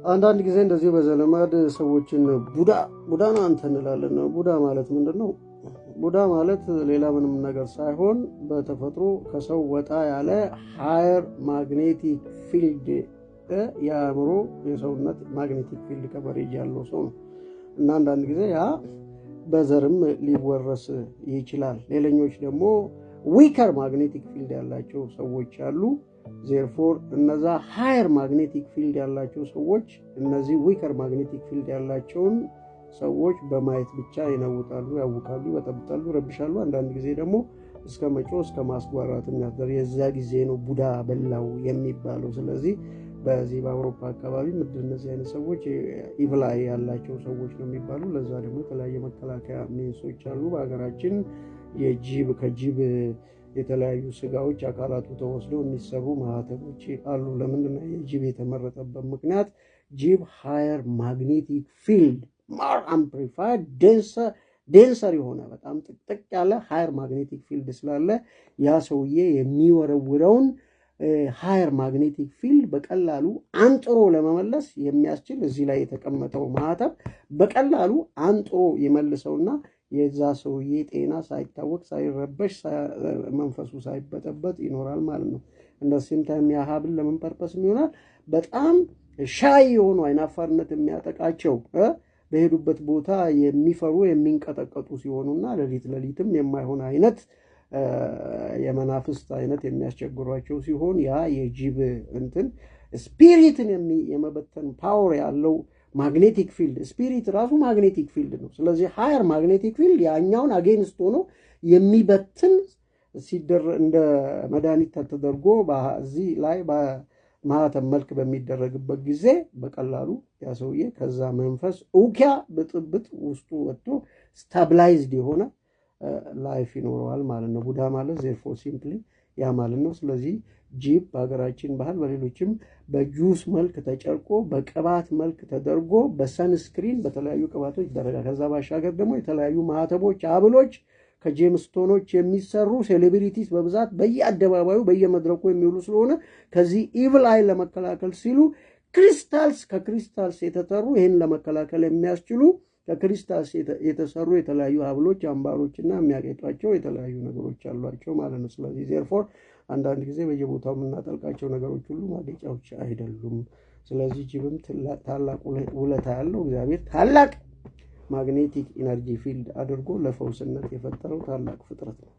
አንዳንድ ጊዜ እንደዚህ በዘለማድ ሰዎችን ቡዳ ነው አንተ እንላለን። ቡዳ ማለት ምንድነው? ቡዳ ማለት ሌላ ምንም ነገር ሳይሆን በተፈጥሮ ከሰው ወጣ ያለ ሃየር ማግኔቲክ ፊልድ የአእምሮ የሰውነት ማግኔቲክ ፊልድ ከቨሬጅ ያለው ሰው ነው። እና አንዳንድ ጊዜ ያ በዘርም ሊወረስ ይችላል። ሌላኞች ደግሞ ዊከር ማግኔቲክ ፊልድ ያላቸው ሰዎች አሉ። therefore እነዛ ሃየር ማግኔቲክ ፊልድ ያላቸው ሰዎች እነዚህ ዊከር ማግኔቲክ ፊልድ ያላቸውን ሰዎች በማየት ብቻ ይነውጣሉ፣ ያውቃሉ፣ ይበጠብጣሉ፣ ረብሻሉ። አንዳንድ ጊዜ ደግሞ እስከ መጮ እስከ ማስጓራት የሚያደር የዛ ጊዜ ነው ቡዳ በላው የሚባለው። ስለዚህ በዚህ በአውሮፓ አካባቢ እነዚህ አይነት ሰዎች ኢቭላይ ያላቸው ሰዎች ነው የሚባሉ። ለዛ ደግሞ የተለያየ መከላከያ ሜንሶች አሉ። በሀገራችን ከጅብ የተለያዩ ስጋዎች አካላቱ ተወስደው የሚሰሩ ማህተቦች አሉ። ለምንድን ነው የጅብ የተመረጠበት ምክንያት? ጅብ ሃየር ማግኔቲክ ፊልድ ማር አምፕሊፋይድ ዴንሰር የሆነ በጣም ጥቅጥቅ ያለ ሃየር ማግኔቲክ ፊልድ ስላለ ያ ሰውዬ የሚወረውረውን ሃየር ማግኔቲክ ፊልድ በቀላሉ አንጥሮ ለመመለስ የሚያስችል እዚህ ላይ የተቀመጠው ማህተብ በቀላሉ አንጥሮ ይመልሰውና የዛ ሰውዬ ጤና ሳይታወቅ ሳይረበሽ መንፈሱ ሳይበጠበጥ ይኖራል ማለት ነው። እንደዚህም ታይም ያሃብል ለምን ፐርፐስ ይሆናል? በጣም ሻይ የሆኑ አይናፋርነት የሚያጠቃቸው በሄዱበት ቦታ የሚፈሩ የሚንቀጠቀጡ ሲሆኑና ለሊትም የማይሆን አይነት የመናፍስት አይነት የሚያስቸግሯቸው ሲሆን ያ የጅብ እንትን ስፒሪትን የመበተን ፓወር ያለው ማግኔቲክ ፊልድ ስፒሪት ራሱ ማግኔቲክ ፊልድ ነው። ስለዚህ ሃየር ማግኔቲክ ፊልድ ያኛውን አጌንስት ሆኖ የሚበትን ሲደር እንደ መድኃኒት ተደርጎ በዚህ ላይ በማህተም መልክ በሚደረግበት ጊዜ በቀላሉ ያ ሰውዬ ከዛ መንፈስ ኡኪያ ብጥብጥ ውስጡ ወጥቶ ስታብላይዝድ የሆነ ላይፍ ይኖረዋል ማለት ነው። ቡዳ ማለት therefore simply ያ ማለት ነው። ስለዚህ ጅብ በሀገራችን ባህል በሌሎችም በጁስ መልክ ተጨርቆ በቅባት መልክ ተደርጎ በሰንስክሪን በተለያዩ ቅባቶች ይደረጋል። ከዛ ባሻገር ደግሞ የተለያዩ ማህተቦች፣ ሀብሎች ከጄምስቶኖች የሚሰሩ ሴሌብሪቲስ በብዛት በየአደባባዩ በየመድረኩ የሚውሉ ስለሆነ ከዚህ ኢቭል አይ ለመከላከል ሲሉ ከክሪስታልስ የተሰሩ ይህን ለመከላከል የሚያስችሉ ከክሪስታልስ የተሰሩ የተለያዩ ሀብሎች፣ አምባሮችና የሚያጌጧቸው የተለያዩ ነገሮች አሏቸው ማለት ነው። ስለዚህ therefore አንዳንድ ጊዜ በየቦታው የምናጠልቃቸው ነገሮች ሁሉ ማጌጫዎች አይደሉም። ስለዚህ ጅብም ታላቅ ውለታ ያለው እግዚአብሔር ታላቅ ማግኔቲክ ኢነርጂ ፊልድ አድርጎ ለፈውስነት የፈጠረው ታላቅ ፍጥረት ነው።